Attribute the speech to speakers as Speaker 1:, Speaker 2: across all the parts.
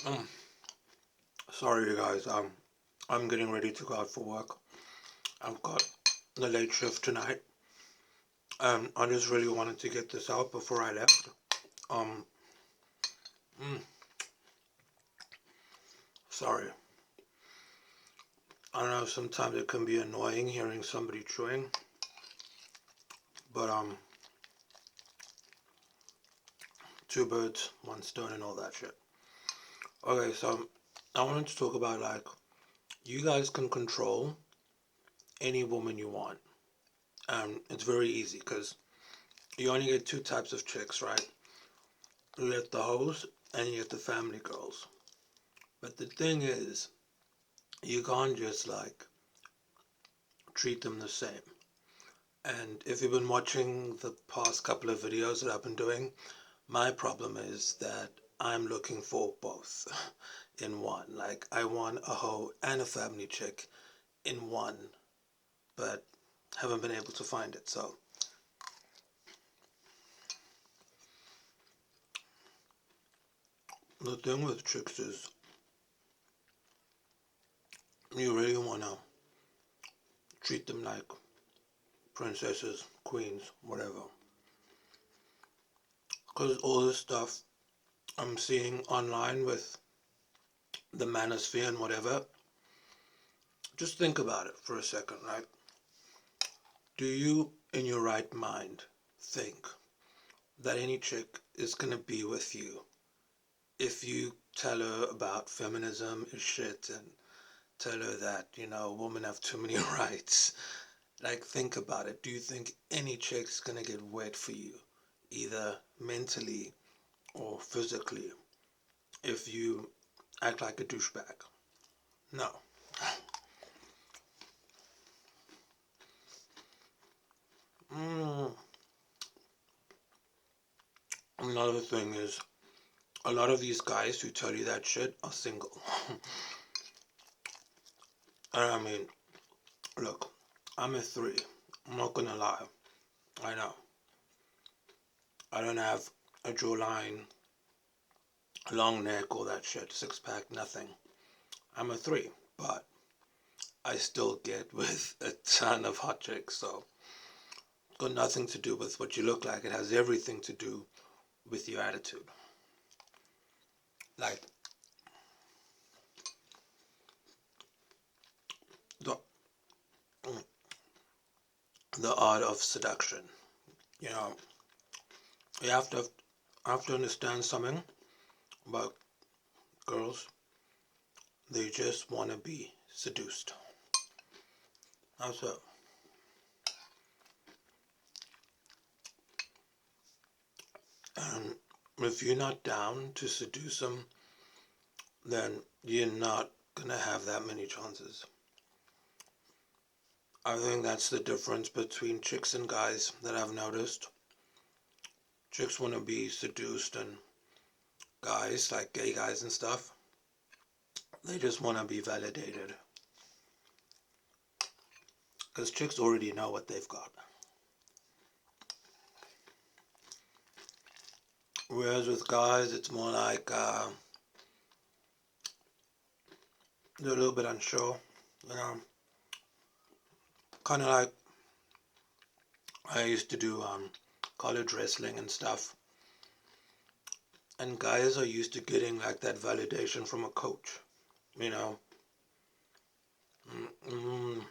Speaker 1: Um, Sorry, you guys. I'm getting ready to go out for work. I've got the late shift tonight. I just really wanted to get this out before I left. Um, mm, Sorry. I don't know. Sometimes it can be annoying hearing somebody chewing, but two birds, one stone, and all that shit. Okay, so I wanted to talk about like you guys can control any woman you want. It's very easy because you only get two types of chicks, right? You get the hoes and you get the family girls. But the thing is, you can't just like treat them the same. And if you've been watching the past couple of videos that I've been doing, my problem is that I'm looking for both in one. Like, I want a hoe and a family chick in one, but haven't been able to find it. So, the thing with chicks is you really want to treat them like princesses, queens, whatever. Because all this stuff I'm seeing online with the manosphere and whatever, just think about it for a second, right? Do you, in your right mind, think that any chick is gonna be with you if you tell her about feminism is shit and tell her that, women have too many rights? Like, think about it. Do you think any chick's gonna get wet for you, either mentally or physically, if you act like a douchebag? No. Mm. Another thing is, a lot of these guys who tell you that shit are single. And I mean, look, I'm a three. I'm not gonna lie. I know. I don't have a jawline, long neck, all that shit, six pack, nothing. I'm a three, but I still get with a ton of hot chicks, so it's got nothing to do with what you look like. It has everything to do with your attitude. Like the the art of seduction. You know, you have to understand something about girls. They just want to be seduced. That's it. And if you're not down to seduce them, then you're not gonna have that many chances. I think that's the difference between chicks and guys that I've noticed. Chicks want to be seduced, and guys, like gay guys and stuff, they just want to be validated. Because chicks already know what they've got. Whereas with guys, it's more like they're a little bit unsure. You know, kind of like I used to do college wrestling and stuff. And guys are used to getting like that validation from a coach. You know, mm,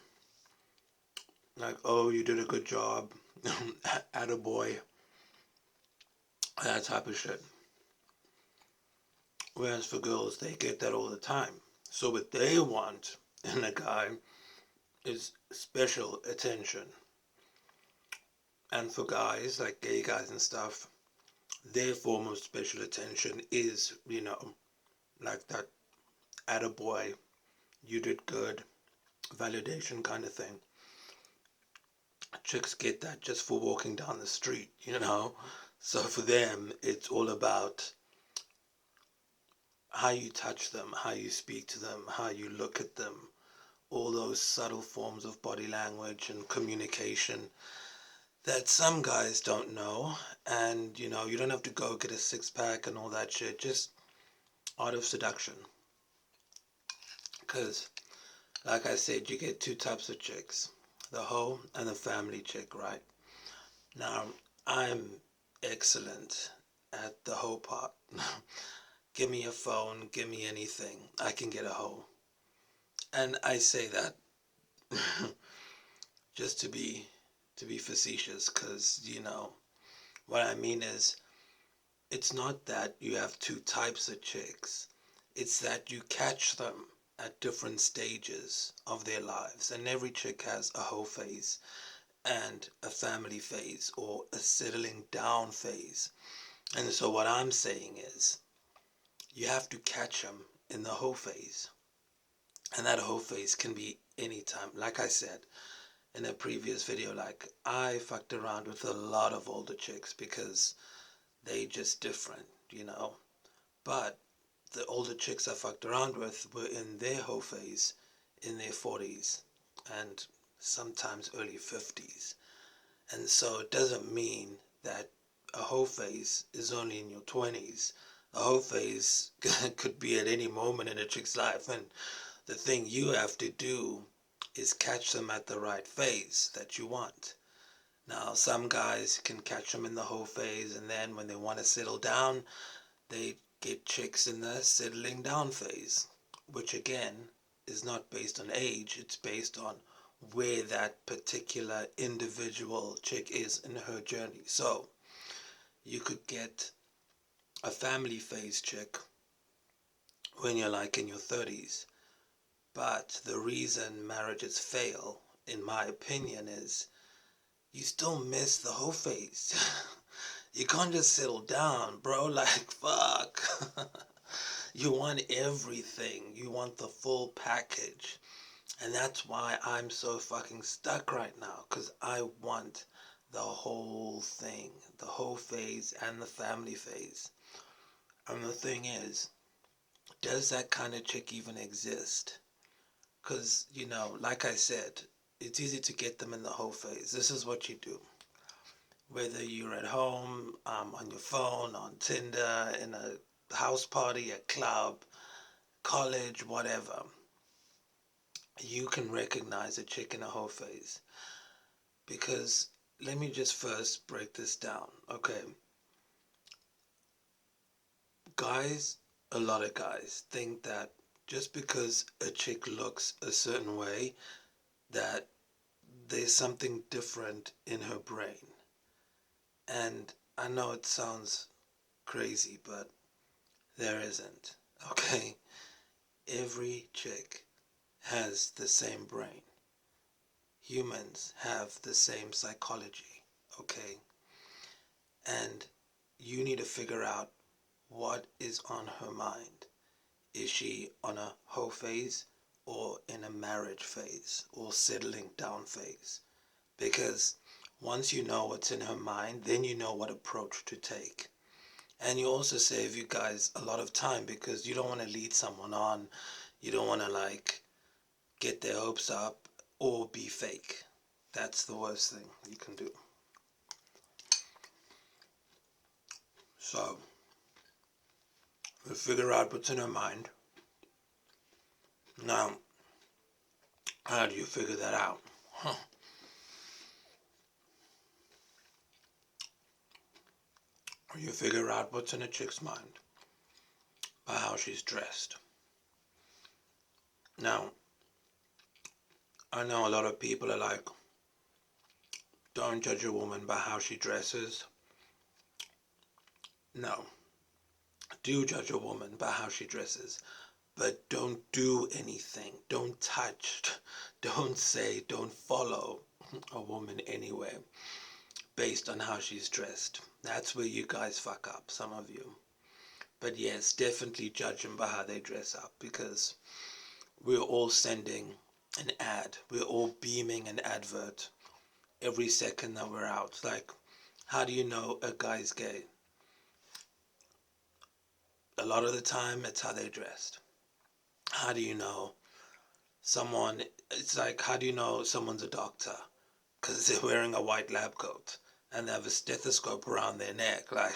Speaker 1: like, oh, you did a good job, attaboy, that type of shit. Whereas for girls, they get that all the time. So what they want in a guy is special attention. And for guys, like gay guys and stuff, their form of special attention is, like that attaboy, you did good, validation kind of thing. Chicks get that just for walking down the street. So for them, it's all about how you touch them, how you speak to them, how you look at them, all those subtle forms of body language and communication that some guys don't know. And you don't have to go get a six pack and all that shit. Just Art of Seduction. Because, like I said, you get two types of chicks. The hoe and the family chick, right? Now, I'm excellent at the hoe part. Give me a phone, give me anything. I can get a hoe. And I say that just to be facetious, because what I mean is, it's not that you have two types of chicks, it's that you catch them at different stages of their lives, and every chick has a hoe phase and a family phase, or a settling down phase. And so what I'm saying is, you have to catch them in the hoe phase, and that hoe phase can be anytime. Like I said in a previous video, like, I fucked around with a lot of older chicks because they just different. But the older chicks I fucked around with were in their hoe phase in their 40s and sometimes early 50s. And so it doesn't mean that a hoe phase is only in your 20s. A hoe phase could be at any moment in a chick's life. And the thing you have to do is catch them at the right phase that you want. Now, some guys can catch them in the hoe phase, and then when they want to settle down, they get chicks in the settling down phase, which again is not based on age, it's based on where that particular individual chick is in her journey. So you could get a family phase chick when you're like in your 30s, but the reason marriages fail, in my opinion, is you still miss the whole phase. You can't just settle down, bro. Like, fuck. You want everything. You want the full package. And that's why I'm so fucking stuck right now. Because I want the whole thing. The whole phase and the family phase. And the thing is, does that kind of chick even exist? Because, like I said, it's easy to get them in the whole phase. This is what you do. Whether you're at home, on your phone, on Tinder, in a house party, a club, college, whatever, you can recognize a chick in a hoe phase. Because let me just first break this down. Okay. Guys, a lot of guys think that just because a chick looks a certain way, that there's something different in her brain. And I know it sounds crazy, but there isn't. Okay? Every chick has the same brain. Humans have the same psychology. Okay? And you need to figure out what is on her mind. Is she on a hoe phase or in a marriage phase or settling down phase? Because once you know what's in her mind, then you know what approach to take. And you also save you guys a lot of time, because you don't want to lead someone on. You don't want to get their hopes up or be fake. That's the worst thing you can do. So, we figure out what's in her mind. Now, how do you figure that out? You figure out what's in a chick's mind by how she's dressed. Now, I know a lot of people are like, don't judge a woman by how she dresses. No, do judge a woman by how she dresses, but don't do anything. Don't touch, don't say, don't follow a woman anywhere based on how she's dressed. That's where you guys fuck up, some of you. But yes, definitely judge them by how they dress up, because we're all sending an ad. We're all beaming an advert every second that we're out. Like, how do you know a guy's gay? A lot of the time, it's how they're dressed. How do you know someone? It's like, how do you know someone's a doctor? Because they're wearing a white lab coat and they have a stethoscope around their neck. Like,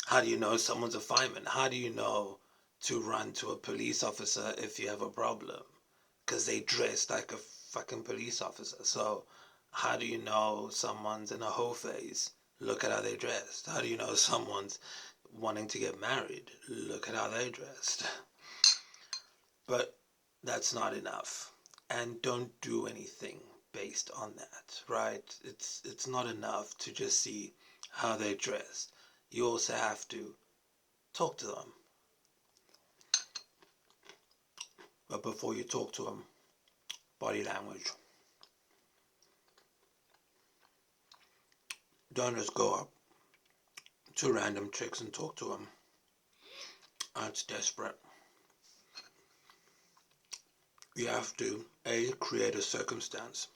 Speaker 1: How do you know someone's a fireman? How do you know to run to a police officer if you have a problem? Because they dress like a fucking police officer. So how do you know someone's in a hoe phase? Look at how they dressed. How do you know someone's wanting to get married? Look at how they dressed. But that's not enough. And don't do anything based on that, right? It's not enough to just see how they dress. You also have to talk to them. But before you talk to them, body language. Don't just go up to random chicks and talk to them. That's desperate. You have to, A, create a circumstance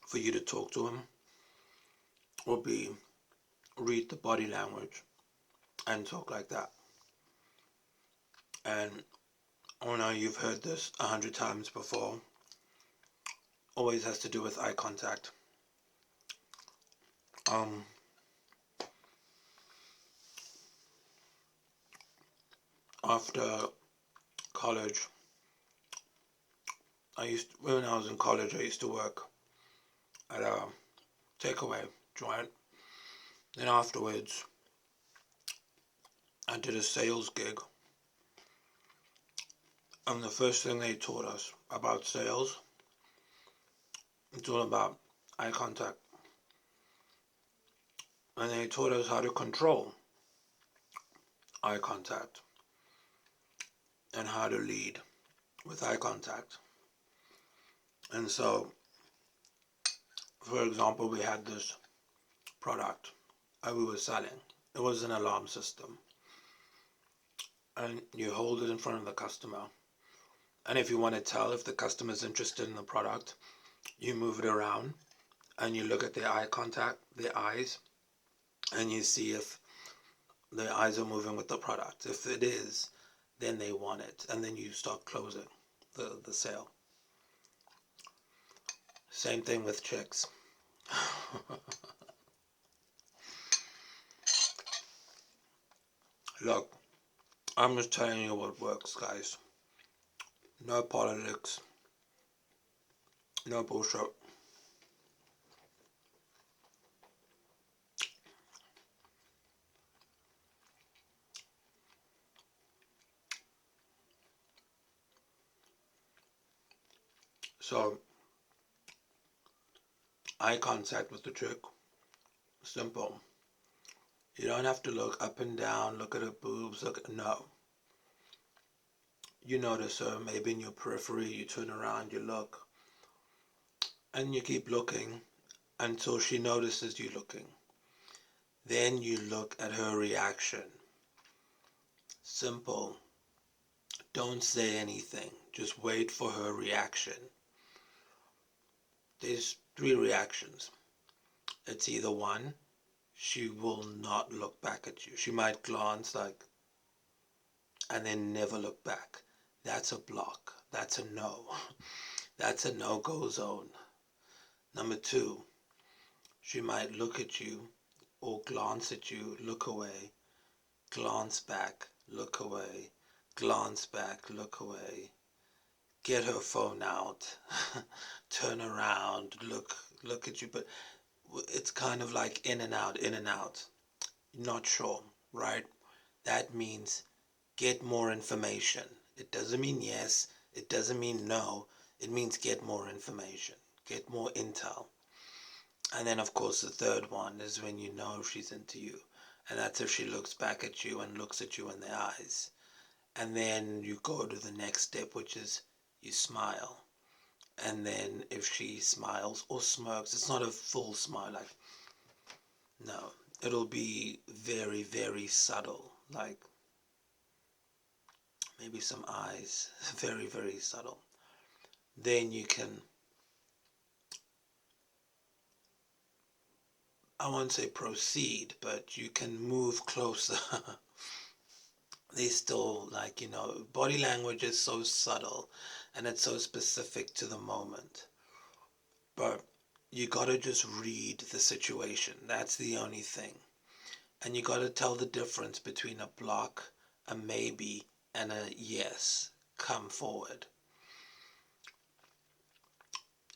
Speaker 1: for you to talk to them, or B, read the body language and talk like that. And I know you've heard this 100 times before. Always has to do with eye contact. After college, when I was in college, I used to work at a takeaway joint. Then afterwards, I did a sales gig. And the first thing they taught us about sales, it's all about eye contact. And they taught us how to control eye contact and how to lead with eye contact. And so, for example, we had this product we were selling. It was an alarm system. And you hold it in front of the customer. And if you want to tell if the customer is interested in the product, you move it around and you look at their eye contact, their eyes, and you see if their eyes are moving with the product. If it is, then they want it. And then you start closing the sale. Same thing with chicks. Look, I'm just telling you what works, guys. No politics. No bullshit. So, eye contact with the chick. Simple. You don't have to look up and down, look at her boobs, no. You notice her, maybe in your periphery, you turn around, you look, and you keep looking until she notices you looking. Then you look at her reaction. Simple. Don't say anything. Just wait for her reaction. There's 3 reactions. It's either one, she will not look back at you. She might glance and then never look back. That's a block. That's a no. That's a no-go zone. Number 2, she might look at you or glance at you, look away, glance back, look away, glance back, look away. Get her phone out, turn around, look at you. But it's kind of like in and out, in and out. Not sure, right? That means get more information. It doesn't mean yes. It doesn't mean no. It means get more information. Get more intel. And then, of course, the third one is when you know she's into you. And that's if she looks back at you and looks at you in the eyes. And then you go to the next step, which is you smile. And then if she smiles or smirks, it's not a full smile. No, it'll be very, very subtle. Like maybe some eyes, very, very subtle. Then you can, I won't say proceed, but you can move closer. They still, body language is so subtle and it's so specific to the moment. But you gotta just read the situation. That's the only thing. And you got to tell the difference between a block, a maybe, and a yes. Come forward.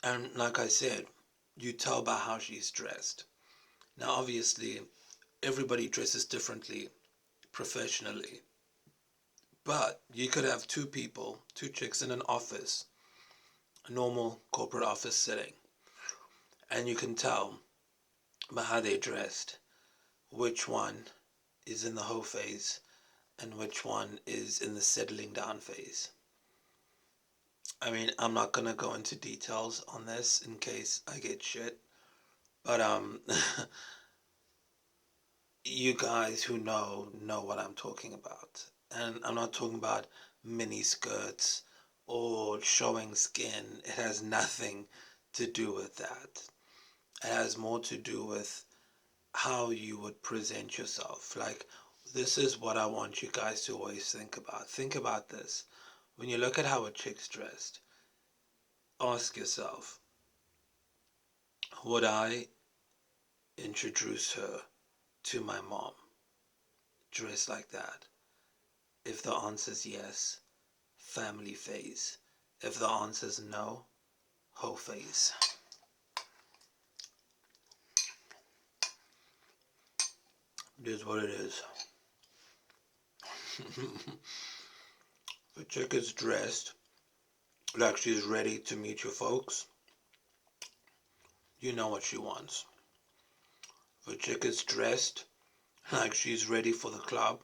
Speaker 1: And like I said, you tell by how she's dressed. Now, obviously, everybody dresses differently professionally. But you could have two people, two chicks in an office, a normal corporate office setting, and you can tell by how they're dressed which one is in the hoe phase and which one is in the settling down phase. I mean, I'm not gonna go into details on this in case I get shit, but you guys who know what I'm talking about. And I'm not talking about mini skirts or showing skin. It has nothing to do with that. It has more to do with how you would present yourself. Like, this is what I want you guys to always think about. Think about this. When you look at how a chick's dressed, ask yourself, would I introduce her to my mom dressed like that? If the answer is yes, family phase. If the answer is no, hoe phase. It is what it is. If a chick is dressed like she's ready to meet your folks, you know what she wants. If a chick is dressed like she's ready for the club,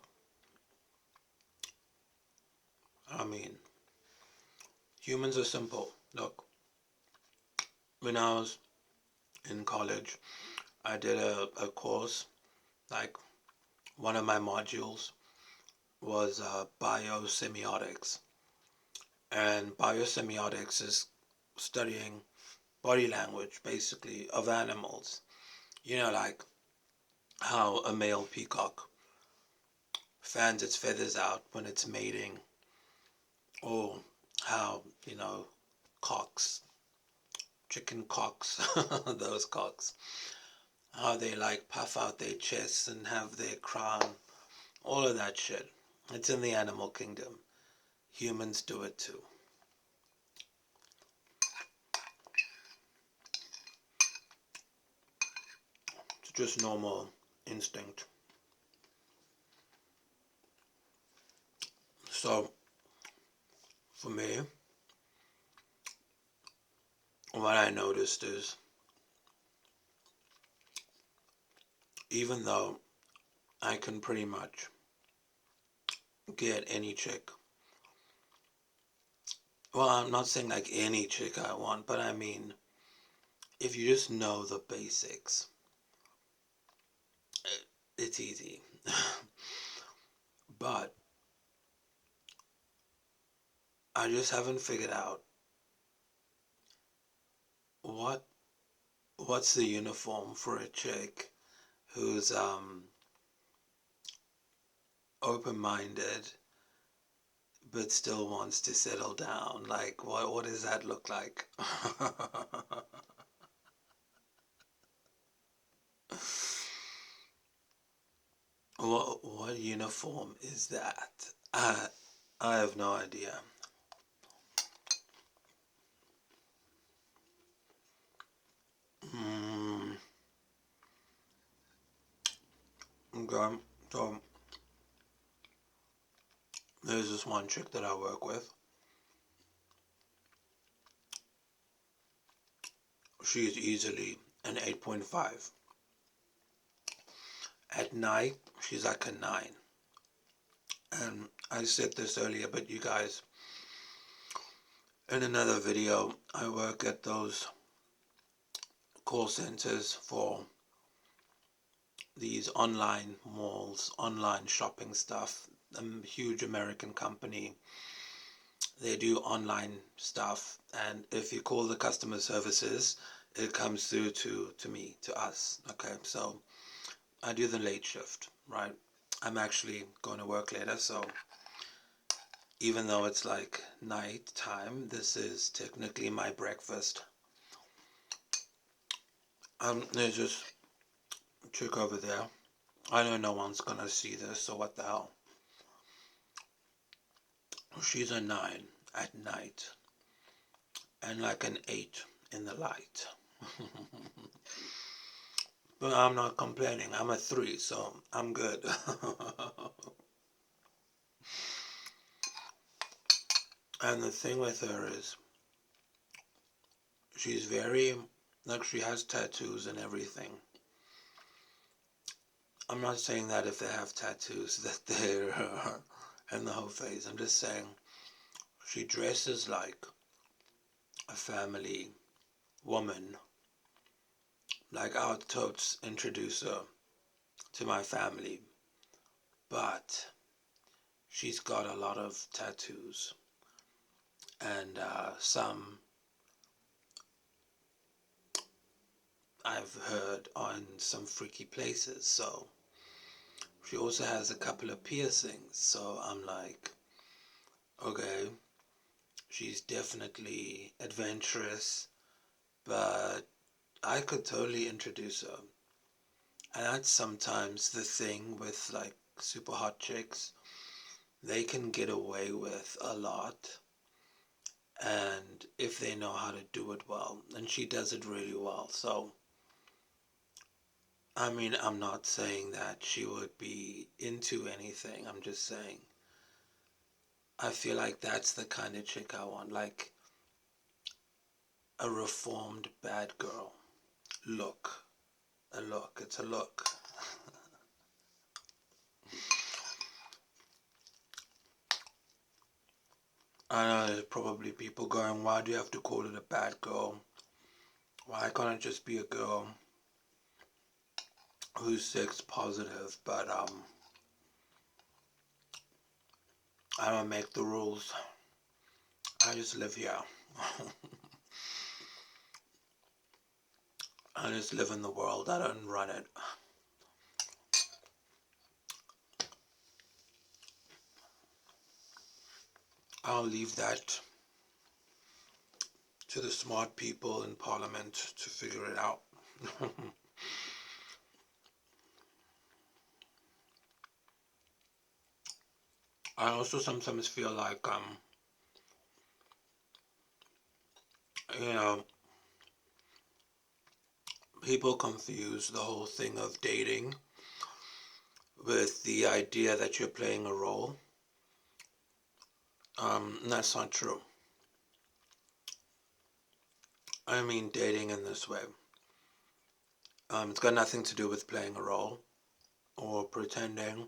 Speaker 1: I mean, humans are simple. Look, when I was in college, I did a course, like one of my modules was biosemiotics. And biosemiotics is studying body language, basically, of animals. You know, like how a male peacock fans its feathers out when it's mating, or how, cocks, chicken cocks, those cocks, how they like puff out their chests and have their crown, all of that shit. It's in the animal kingdom. Humans do it too. It's just normal instinct. So, for me, what I noticed is, even though I can pretty much get any chick, well, I'm not saying like any chick I want, but I mean, if you just know the basics, it's easy. But I just haven't figured out what what's the uniform for a chick who's open-minded but still wants to settle down. Like, what does that look like? What uniform is that? I have no idea. Mm, okay, so there's this one chick that I work with. She's easily an 8.5. At night, she's like a 9. And I said this earlier, but you guys, in another video, I work at those call centers for these online malls, online shopping stuff. A huge American company. They do online stuff, and if you call the customer services, it comes through to me, to us. Okay, so I do the late shift, right? I'm actually going to work later, so even though it's like night time, this is technically my breakfast. There's this chick over there. I know no one's gonna see this, so what the hell. She's a 9 at night and like an 8 in the light. But I'm not complaining. I'm a 3, so I'm good. And the thing with her is, she's very, like, she has tattoos and everything. I'm not saying that if they have tattoos that they're in the whole face. I'm just saying she dresses like a family woman. Like, I would totes introduce her to my family, but she's got a lot of tattoos and some I've heard on some freaky places. So she also has a couple of piercings. So I'm like, okay, she's definitely adventurous, but I could totally introduce her. And that's sometimes the thing with like super hot chicks. They can get away with a lot, and if they know how to do it well, and she does it really well. So I mean, I'm not saying that she would be into anything. I'm just saying I feel like that's the kind of chick I want, like a reformed bad girl. Look, a look, it's a look. I know there's probably people going, why do you have to call it a bad girl? Why can't it just be a girl who's sex positive? But I don't make the rules. I just live here. I just live in the world. I don't run it. I'll leave that to the smart people in Parliament to figure it out. I also sometimes feel like, you know, people confuse the whole thing of dating with the idea that you're playing a role. That's not true. I mean dating in this way. It's got nothing to do with playing a role or pretending.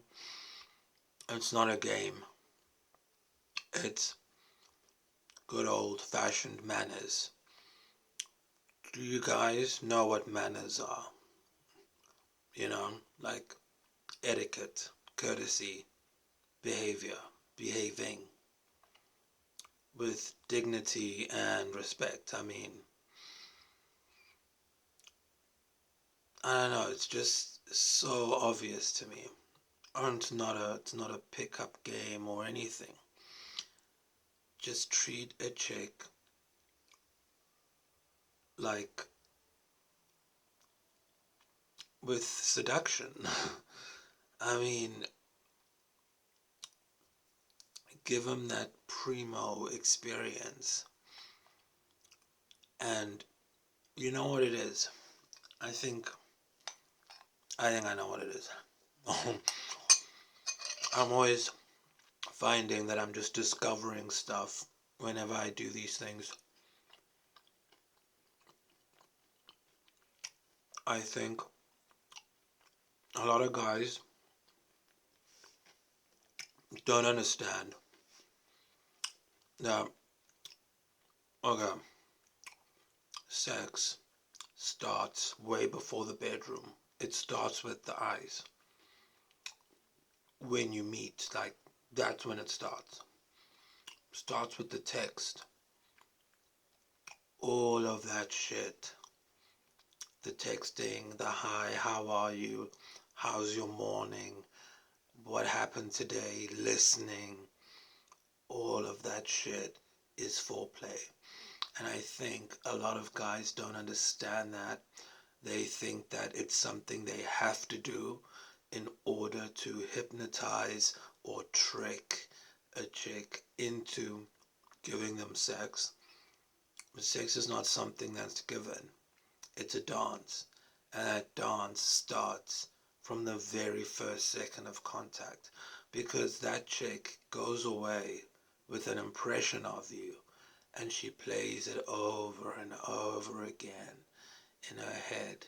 Speaker 1: It's not a game. It's good old-fashioned manners. Do you guys know what manners are? You know, like etiquette, courtesy, behavior, behaving with dignity and respect. I mean, I don't know, it's just so obvious to me. And it's not a pickup game or anything. Just treat a chick like with seduction. I mean, give them that primo experience. And you know what it is? I think I know what it is. I'm always finding that I'm just discovering stuff whenever I do these things. I think a lot of guys don't understand that, okay, sex starts way before the bedroom. It starts with the eyes. When you meet, like, that's when it starts. Starts with the text. All of that shit. The texting, the hi, how are you? How's your morning? What happened today? Listening. All of that shit is foreplay. And I think a lot of guys don't understand that. They think that it's something they have to do in order to hypnotize or trick a chick into giving them sex. Sex is not something that's given. It's a dance. And that dance starts from the very first second of contact, because that chick goes away with an impression of you and she plays it over and over again in her head,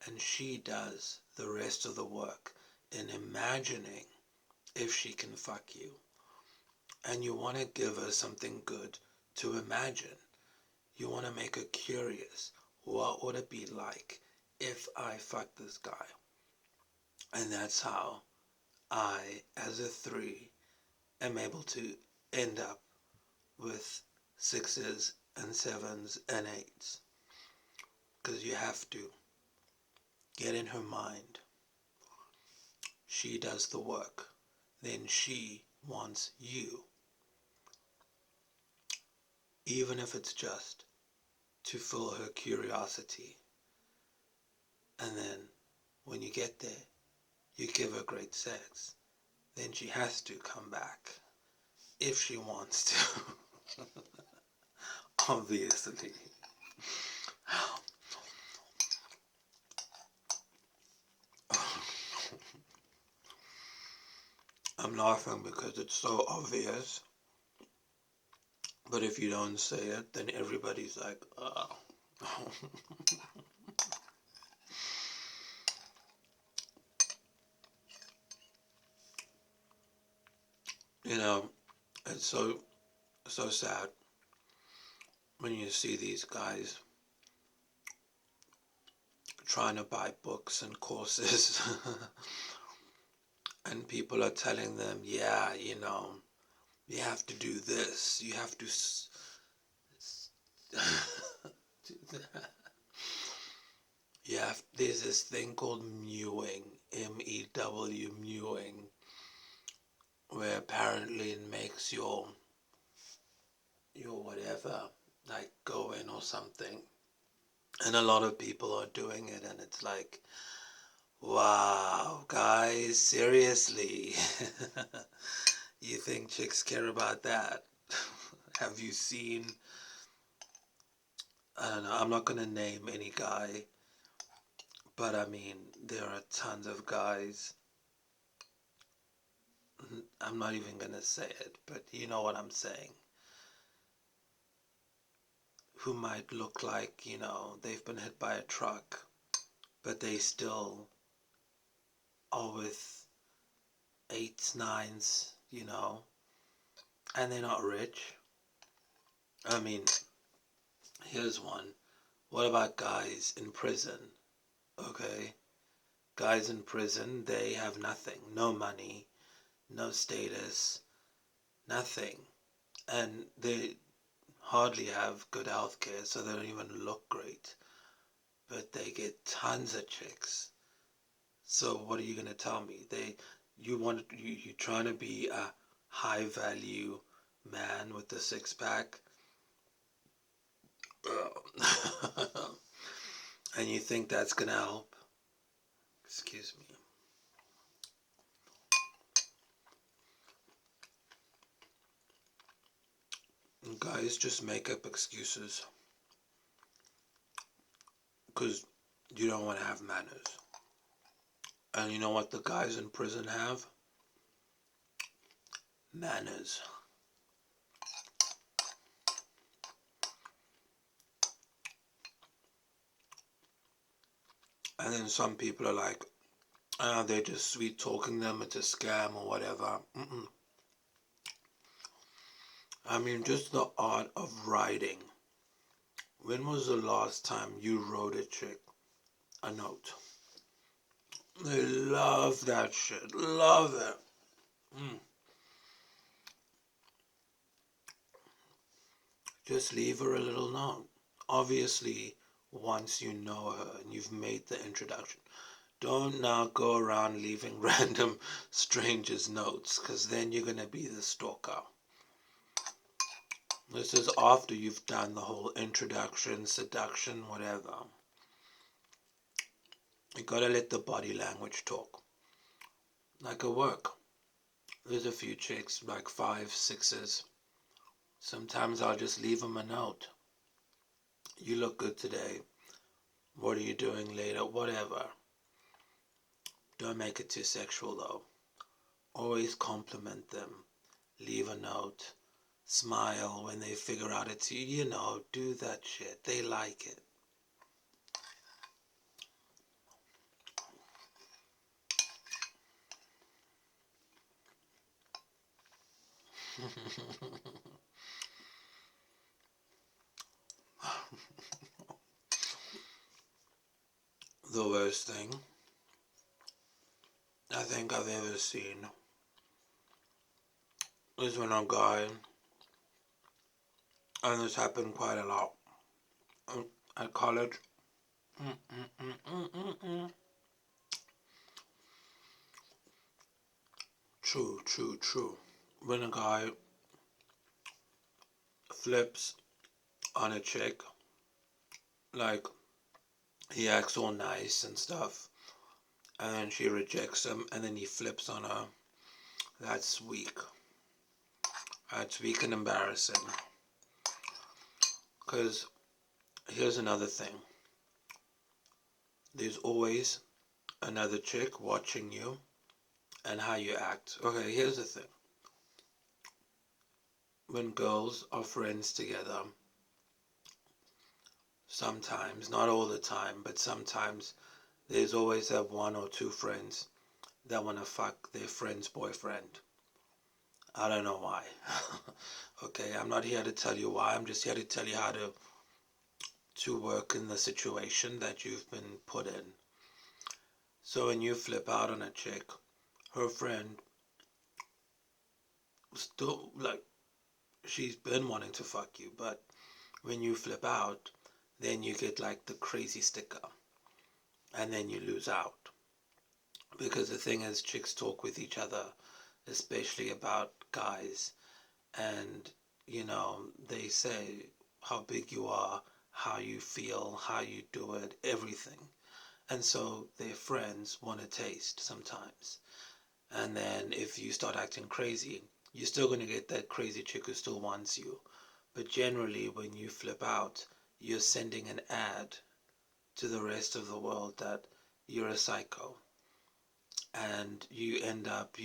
Speaker 1: and she does the rest of the work in imagining if she can fuck you. And you want to give her something good to imagine. You want to make her curious. What would it be like if I fuck this guy? And that's how I, as a 3, am able to end up with 6s and 7s and 8s. Because you have to get in her mind. She does the work. Then she wants you. Even if it's just to fill her curiosity. And then when you get there, you give her great sex. Then she has to come back. If she wants to. Obviously. I'm laughing because it's so obvious. But if you don't say it, then everybody's like, oh. You know, it's so sad when you see these guys trying to buy books and courses and people are telling them, yeah, you know, you have to do this, you have to do that. Yeah, there's this thing called mewing, M-E-W, mewing, where apparently it makes your whatever, like, go in or something. And a lot of people are doing it, and it's like, wow, guys, seriously? You think chicks care about that? Have you seen, I don't know, I'm not going to name any guy, but I mean, there are tons of guys, I'm not even going to say it, but you know what I'm saying, who might look like, you know, they've been hit by a truck, but they still are with 8s, 9s, you know, and they're not rich. I mean, here's one. What about guys in prison? Okay, guys in prison, they have nothing, no money, no status, nothing, and they hardly have good health care, so they don't even look great, but they get tons of chicks. So what are you gonna tell me? You're trying to be a high value man with the 6-pack, and you think that's gonna help? Excuse me. Guys just make up excuses because you don't want to have manners. And you know what the guys in prison have? Manners. And then some people are like, they're just sweet talking them, it's a scam or whatever. I mean, just the art of writing. When was the last time you wrote a chick a note? They love that shit. Love it. Just leave her a little note. Obviously, once you know her and you've made the introduction, don't now go around leaving random strangers notes, because then you're going to be the stalker. This is after you've done the whole introduction, seduction, whatever. You gotta let the body language talk. Like at work, there's a few chicks, like 5, 6s. Sometimes I'll just leave them a note. You look good today. What are you doing later? Whatever. Don't make it too sexual though. Always compliment them. Leave a note. Smile when they figure out it's you. You know, do that shit. They like it. The worst thing I think I've ever seen is when a guy, and this happened quite a lot at college. Mm, mm, mm, mm, mm, mm. True, true, true. When a guy flips on a chick, like he acts all nice and stuff, and she rejects him, and then he flips on her, that's weak. That's weak and embarrassing. Because here's another thing, there's always another chick watching you and how you act. Okay, here's the thing. When girls are friends together, sometimes, not all the time, but sometimes there's always that one or two friends that want to fuck their friend's boyfriend. I don't know why. Okay, I'm not here to tell you why. I'm just here to tell you how to work in the situation that you've been put in. So when you flip out on a chick, her friend still, like, she's been wanting to fuck you, but when you flip out, then you get like the crazy sticker, and then you lose out. Because the thing is, chicks talk with each other, especially about guys, and they say how big you are, how you feel, how you do it, everything. And so their friends want to taste sometimes. And then if you start acting crazy, you're still going to get that crazy chick who still wants you. But generally, when you flip out, you're sending an ad to the rest of the world that you're a psycho. And you end up,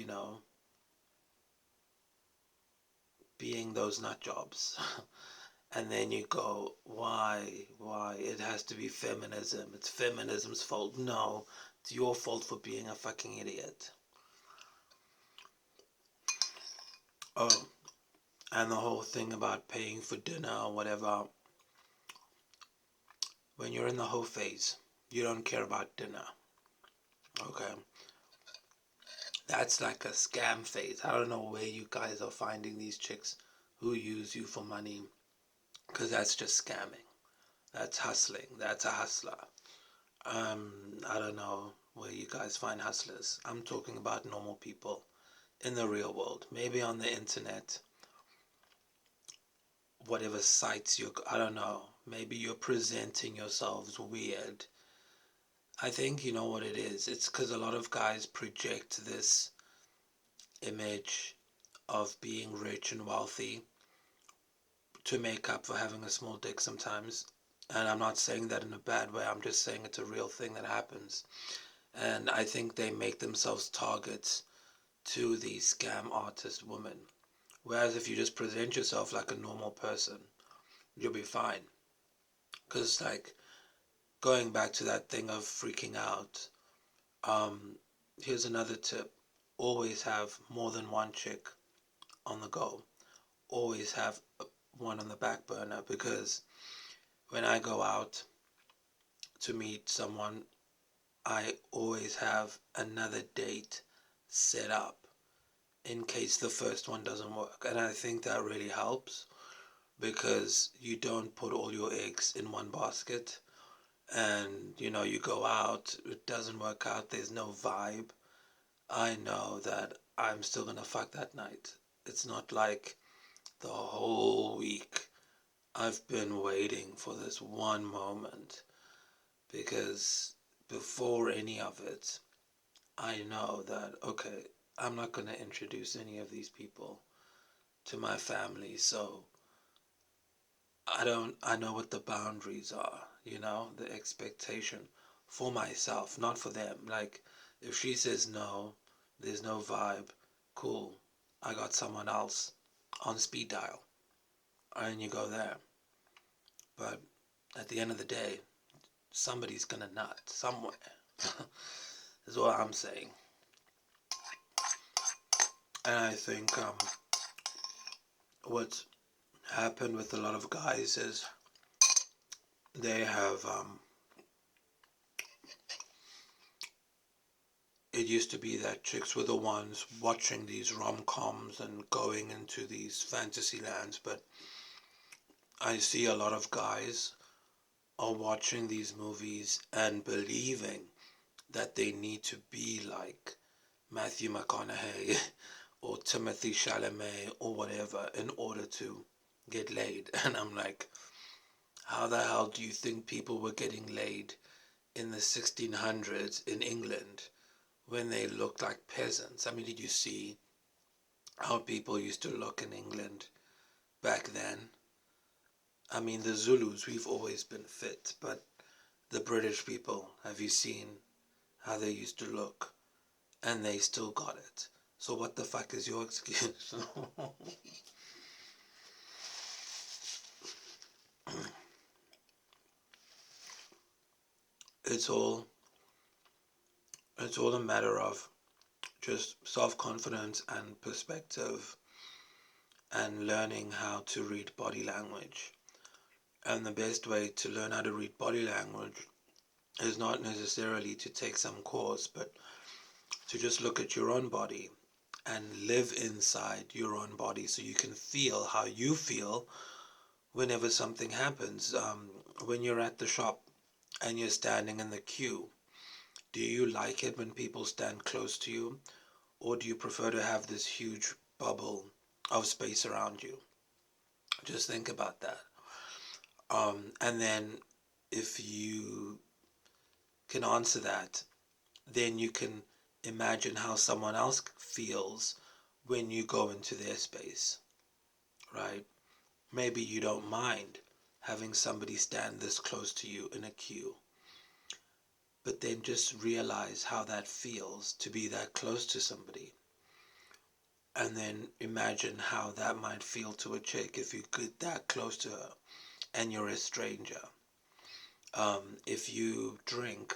Speaker 1: being those nut jobs. And then you go, why? It has to be feminism. It's feminism's fault. No, it's your fault for being a fucking idiot. Oh, and the whole thing about paying for dinner or whatever, when you're in the hoe phase, you don't care about dinner. Okay? That's like a scam phase. I don't know where you guys are finding these chicks who use you for money, because that's just scamming. That's hustling. That's a hustler. I don't know where you guys find hustlers. I'm talking about normal people in the real world. Maybe on the internet, whatever sites I don't know. Maybe you're presenting yourselves weird. I think you know what it is. It's because a lot of guys project this image of being rich and wealthy to make up for having a small dick sometimes. And I'm not saying that in a bad way. I'm just saying it's a real thing that happens. And I think they make themselves targets to these scam artist women. Whereas if you just present yourself like a normal person, you'll be fine. Because, like, going back to that thing of freaking out, um, here's another tip. Always have more than one chick on the go. Always have one on the back burner, because when I go out to meet someone, I always have another date set up in case the first one doesn't work. And I think that really helps, because you don't put all your eggs in one basket, and you go out, it doesn't work out, there's no vibe. I know that I'm still gonna fuck that night. It's not like the whole week I've been waiting for this one moment, because before any of it, I know that, okay, I'm not going to introduce any of these people to my family, so I know what the boundaries are, the expectation for myself, not for them. Like, if she says no, there's no vibe, cool, I got someone else on speed dial, and you go there. But at the end of the day, somebody's gonna nut somewhere. Is what I'm saying. And I think what's happened with a lot of guys is they have it used to be that chicks were the ones watching these rom-coms and going into these fantasy lands, but I see a lot of guys are watching these movies and believing that they need to be like Matthew McConaughey or Timothy Chalamet or whatever in order to get laid. And I'm like, how the hell do you think people were getting laid in the 1600s in England when they looked like peasants? I mean, did you see how people used to look in England back then? I mean, the Zulus, we've always been fit, but the British people, have you seen how they used to look? And they still got it. So what the fuck is your excuse? it's all it's all a matter of just self-confidence and perspective and learning how to read body language. And the best way to learn how to read body language is not necessarily to take some course, but to just look at your own body and live inside your own body so you can feel how you feel whenever something happens. When you're at the shop and you're standing in the queue, do you like it when people stand close to you, or do you prefer to have this huge bubble of space around you? Just think about that. And then if you can answer that, then you can imagine how someone else feels when you go into their space, right? Maybe you don't mind having somebody stand this close to you in a queue, but then just realize how that feels to be that close to somebody. And then imagine how that might feel to a chick if you get that close to her and you're a stranger. If you drink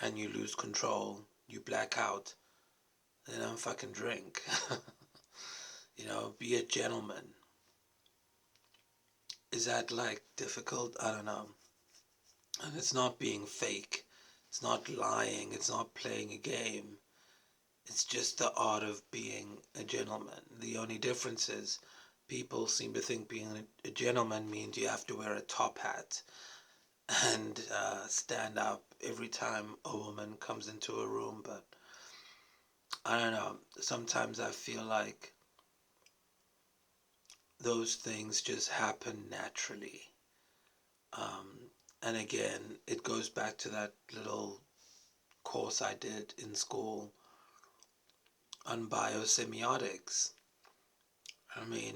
Speaker 1: and you lose control, you black out, then don't fucking drink. Be a gentleman. Is that like difficult? I don't know. And it's not being fake. It's not lying. It's not playing a game. It's just the art of being a gentleman. The only difference is people seem to think being a gentleman means you have to wear a top hat and stand up every time a woman comes into a room. But I don't know. Sometimes I feel like those things just happen naturally. And again, it goes back to that little course I did in school on biosemiotics. I mean,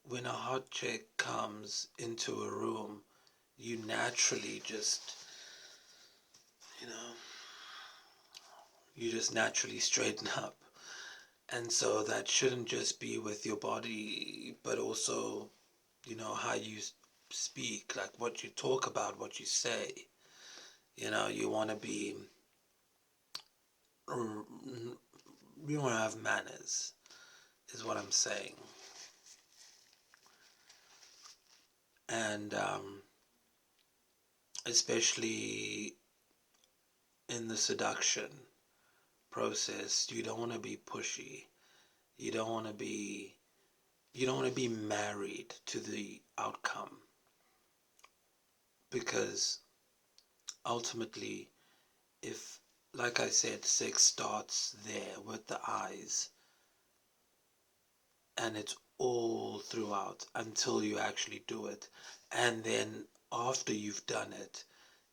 Speaker 1: when a hot chick comes into a room, you naturally just, you know, you just naturally straighten up. And so that shouldn't just be with your body, but also, how you speak, like what you talk about, what you say. You want to be, you want to have manners, is what I'm saying. And especially in the seduction process, you don't want to be pushy. You don't want to be married to the outcome, because ultimately, if, like I said, sex starts there with the eyes, and it's all throughout until you actually do it. And then after you've done it,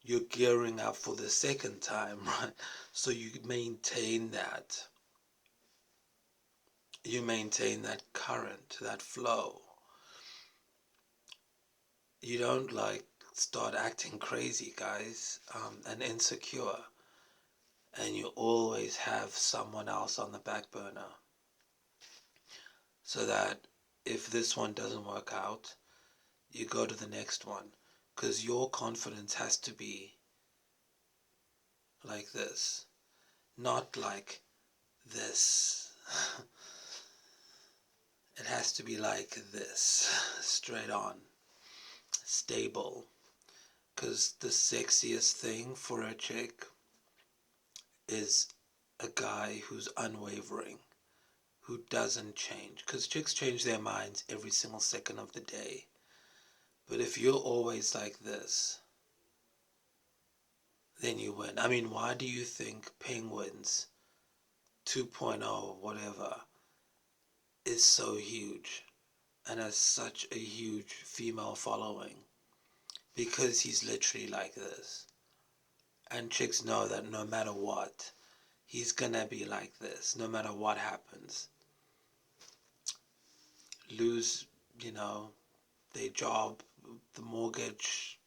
Speaker 1: you're gearing up for the second time, right? So you maintain that. You maintain that current, that flow. You don't like start acting crazy, guys, and insecure. And you always have someone else on the back burner. So that if this one doesn't work out, you go to the next one. Because your confidence has to be like this, not like this. It has to be like this, straight on, stable. Because the sexiest thing for a chick is a guy who's unwavering, who doesn't change. Because chicks change their minds every single second of the day. But if you're always like this, then you win. I mean, why do you think Penguins 2.0, whatever, is so huge and has such a huge female following? Because he's literally like this. And chicks know that no matter what, he's gonna be like this, no matter what happens. Lose, their job, the mortgage,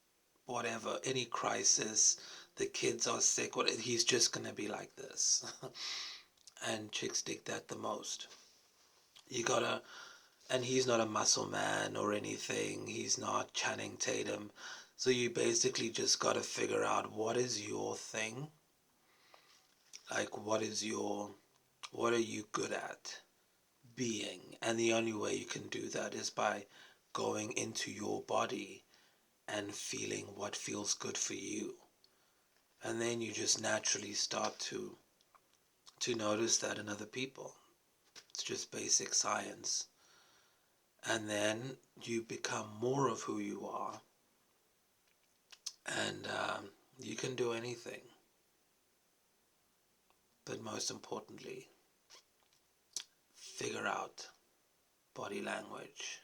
Speaker 1: whatever, any crisis, the kids are sick, he's just gonna be like this. And chicks dig that the most. You gotta, and he's not a muscle man or anything, he's not Channing Tatum. So you basically just gotta figure out what is your thing. Like, what are you good at being? And the only way you can do that is by going into your body and feeling what feels good for you. And then you just naturally start to notice that in other people. It's just basic science. And then you become more of who you are. And you can do anything. But most importantly, figure out body language.